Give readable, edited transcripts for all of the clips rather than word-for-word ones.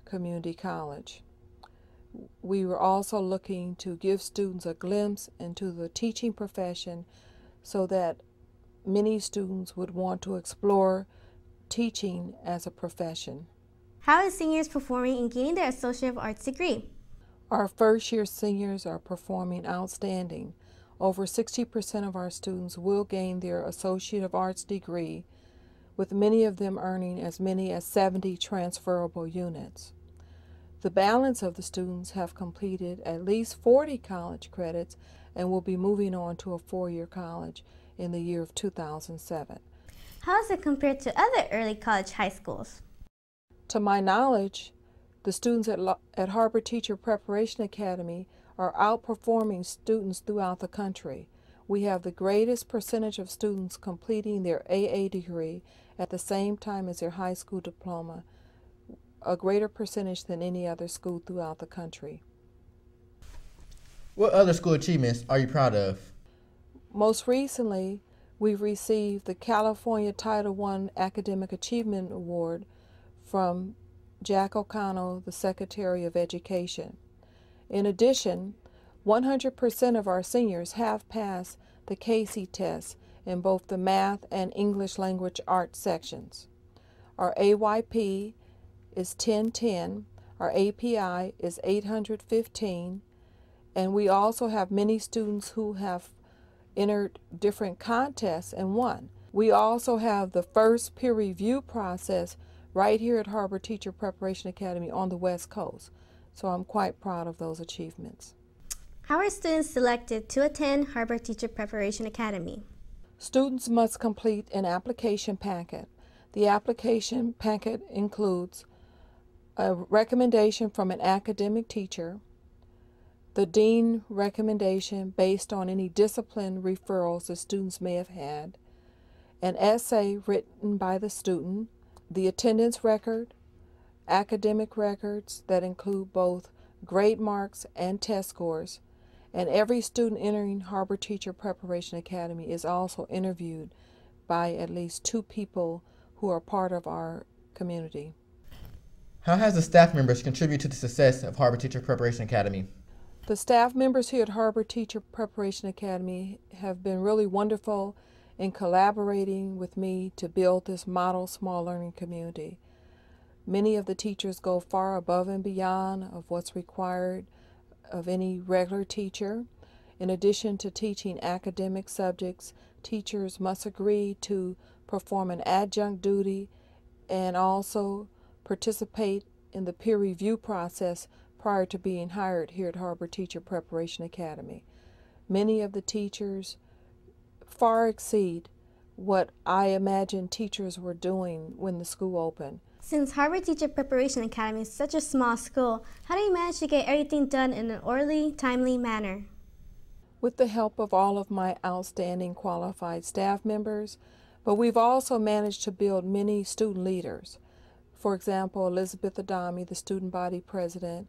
Community College. We were also looking to give students a glimpse into the teaching profession so that many students would want to explore teaching as a profession. How is seniors performing in gaining their Associate of Arts degree? Our first-year seniors are performing outstanding. Over 60% of our students will gain their Associate of Arts degree, with many of them earning as many as 70 transferable units. The balance of the students have completed at least 40 college credits and will be moving on to a four-year college in the year of 2007. How is it compared to other early college high schools? To my knowledge, the students at Harbor Teacher Preparation Academy are outperforming students throughout the country. We have the greatest percentage of students completing their AA degree at the same time as their high school diploma, a greater percentage than any other school throughout the country. What other school achievements are you proud of? Most recently, we've received the California Title I Academic Achievement Award from Jack O'Connell, the Secretary of Education. In addition, 100% of our seniors have passed the Kasey test in both the math and English language arts sections. Our AYP is 1010, our API is 815, and we also have many students who have entered different contests and won. We also have the first peer review process right here at Harbor Teacher Preparation Academy on the West Coast. So I'm quite proud of those achievements. How are students selected to attend Harbor Teacher Preparation Academy? Students must complete an application packet. The application packet includes a recommendation from an academic teacher, the dean recommendation based on any discipline referrals the students may have had, an essay written by the student, the attendance record, academic records that include both grade marks and test scores, and every student entering Harbor Teacher Preparation Academy is also interviewed by at least 2 people who are part of our community. How has the staff members contributed to the success of Harbor Teacher Preparation Academy? The staff members here at Harbor Teacher Preparation Academy have been really wonderful in collaborating with me to build this model small learning community. Many of the teachers go far above and beyond of what's required of any regular teacher. In addition to teaching academic subjects, teachers must agree to perform an adjunct duty and also participate in the peer review process prior to being hired here at Harbor Teacher Preparation Academy. Many of the teachers far exceed what I imagine teachers were doing when the school opened. Since Harbor Teacher Preparation Academy is such a small school, how do you manage to get everything done in an orderly, timely manner? With the help of all of my outstanding qualified staff members, but we've also managed to build many student leaders. For example, Elizabeth Adami, the student body president,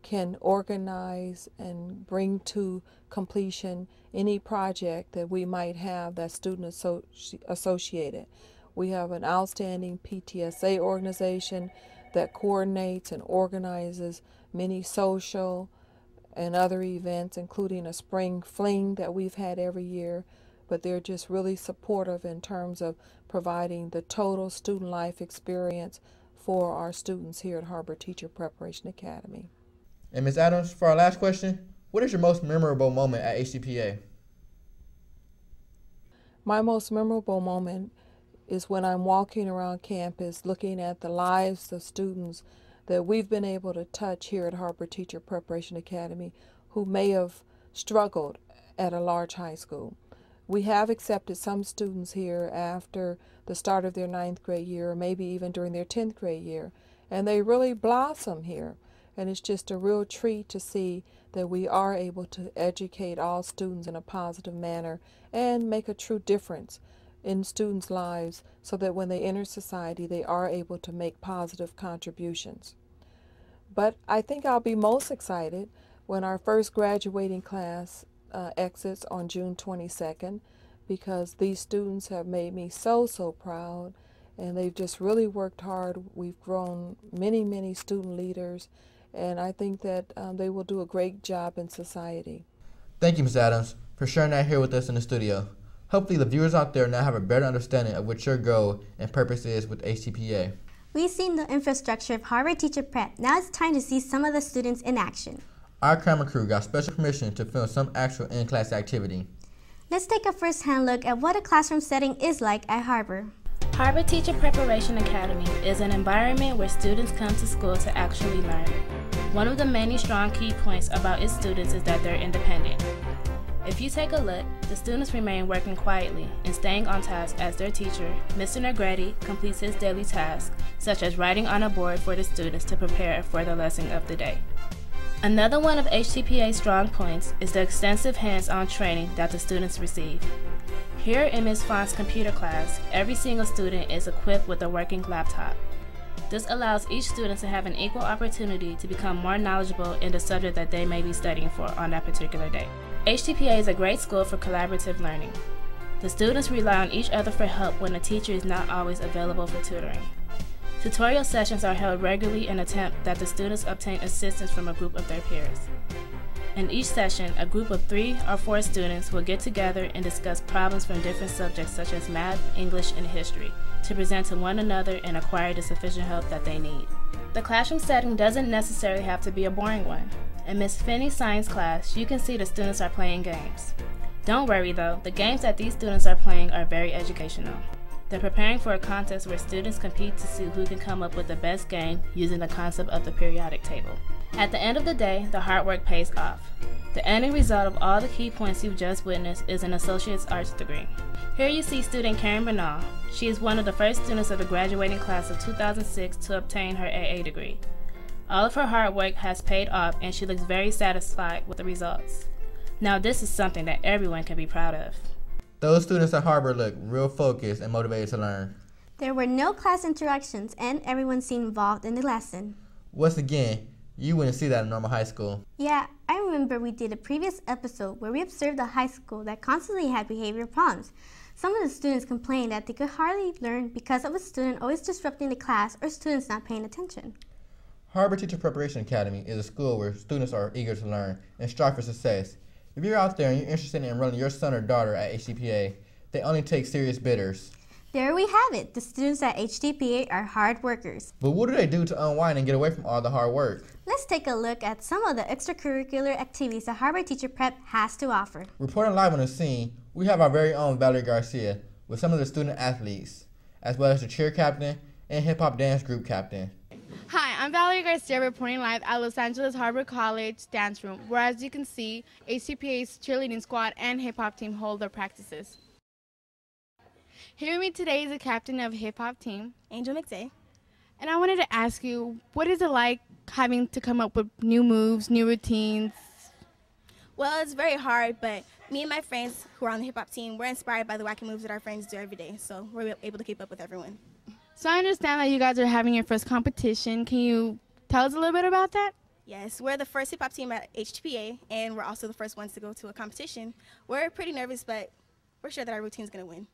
can organize and bring to completion any project that we might have that's student associated. We have an outstanding PTSA organization that coordinates and organizes many social and other events, including a spring fling that we've had every year, but they're just really supportive in terms of providing the total student life experience for our students here at Harbor Teacher Preparation Academy. And Ms. Adams, for our last question, what is your most memorable moment at HTPA? My most memorable moment is when I'm walking around campus looking at the lives of students that we've been able to touch here at Harbor Teacher Preparation Academy who may have struggled at a large high school. We have accepted some students here after the start of their 9th grade year, or maybe even during their 10th grade year, and they really blossom here. And it's just a real treat to see that we are able to educate all students in a positive manner and make a true difference in students' lives so that when they enter society, they are able to make positive contributions. But I think I'll be most excited when our first graduating class exits on June 22nd, because these students have made me so proud, and they've just really worked hard. We've grown many student leaders, and I think that they will do a great job in society. Thank you, Ms. Adams, for sharing that here with us in the studio. Hopefully the viewers out there now have a better understanding of what your goal and purpose is with HTPA. We've seen the infrastructure of Harvard Teacher Prep. Now it's time to see some of the students in action. Our camera crew got special permission to film some actual in-class activity. Let's take a first-hand look at what a classroom setting is like at Harvard. Harvard Teacher Preparation Academy is an environment where students come to school to actually learn. One of the many strong key points about its students is that they're independent. If you take a look, the students remain working quietly and staying on task as their teacher, Mr. Negretti, completes his daily tasks, such as writing on a board for the students to prepare for the lesson of the day. Another one of HTPA's strong points is the extensive hands-on training that the students receive. Here in Ms. Font's computer class, every single student is equipped with a working laptop. This allows each student to have an equal opportunity to become more knowledgeable in the subject that they may be studying for on that particular day. HTPA is a great school for collaborative learning. The students rely on each other for help when the teacher is not always available for tutoring. Tutorial sessions are held regularly in an attempt that the students obtain assistance from a group of their peers. In each session, a group of 3 or 4 students will get together and discuss problems from different subjects such as math, English, and history to present to one another and acquire the sufficient help that they need. The classroom setting doesn't necessarily have to be a boring one. In Ms. Finney's science class, you can see the students are playing games. Don't worry though, the games that these students are playing are very educational. They're preparing for a contest where students compete to see who can come up with the best game using the concept of the periodic table. At the end of the day, the hard work pays off. The ending result of all the key points you've just witnessed is an Associate's Arts degree. Here you see student Karen Bernal. She is one of the first students of the graduating class of 2006 to obtain her AA degree. All of her hard work has paid off and she looks very satisfied with the results. Now this is something that everyone can be proud of. Those students at Harvard look real focused and motivated to learn. There were no class interruptions and everyone seemed involved in the lesson. Once again, you wouldn't see that in normal high school. Yeah, I remember we did a previous episode where we observed a high school that constantly had behavior problems. Some of the students complained that they could hardly learn because of a student always disrupting the class or students not paying attention. Harvard Teacher Preparation Academy is a school where students are eager to learn and strive for success. If you're out there and you're interested in enrolling your son or daughter at HTPA, they only take serious bidders. There we have it. The students at HTPA are hard workers. But what do they do to unwind and get away from all the hard work? Let's take a look at some of the extracurricular activities that Harvard Teacher Prep has to offer. Reporting live on the scene, we have our very own Valerie Garcia with some of the student athletes, as well as the cheer captain and hip-hop dance group captain. Hi, I'm Valerie Garcia reporting live at Los Angeles Harbor College Dance Room, where as you can see, HTPA's cheerleading squad and hip-hop team hold their practices. Here with me today is the captain of hip-hop team, Angel McDay. and I wanted to ask you, what is it like having to come up with new moves, new routines? Well, it's very hard, but me and my friends who are on the hip-hop team, we're inspired by the wacky moves that our friends do every day, so we're able to keep up with everyone. So I understand that you guys are having your first competition. Can you tell us a little bit about that? Yes, we're the first hip-hop team at HTPA, and we're also the first ones to go to a competition. We're pretty nervous, but we're sure that our routine's going to win.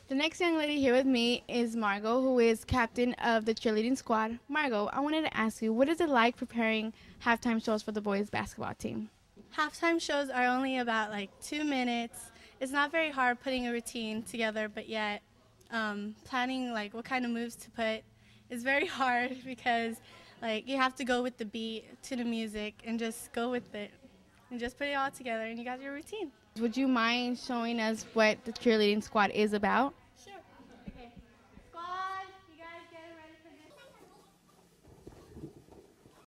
The next young lady here with me is Margot, who is captain of the cheerleading squad. Margot, I wanted to ask you, what is it like preparing halftime shows for the boys basketball team? Halftime shows are only about like 2 minutes. It's not very hard putting a routine together, but yet planning like what kind of moves to put is very hard because like you have to go with the beat to the music and just go with it and just put it all together and you got your routine. Would you mind showing us what the cheerleading squad is about?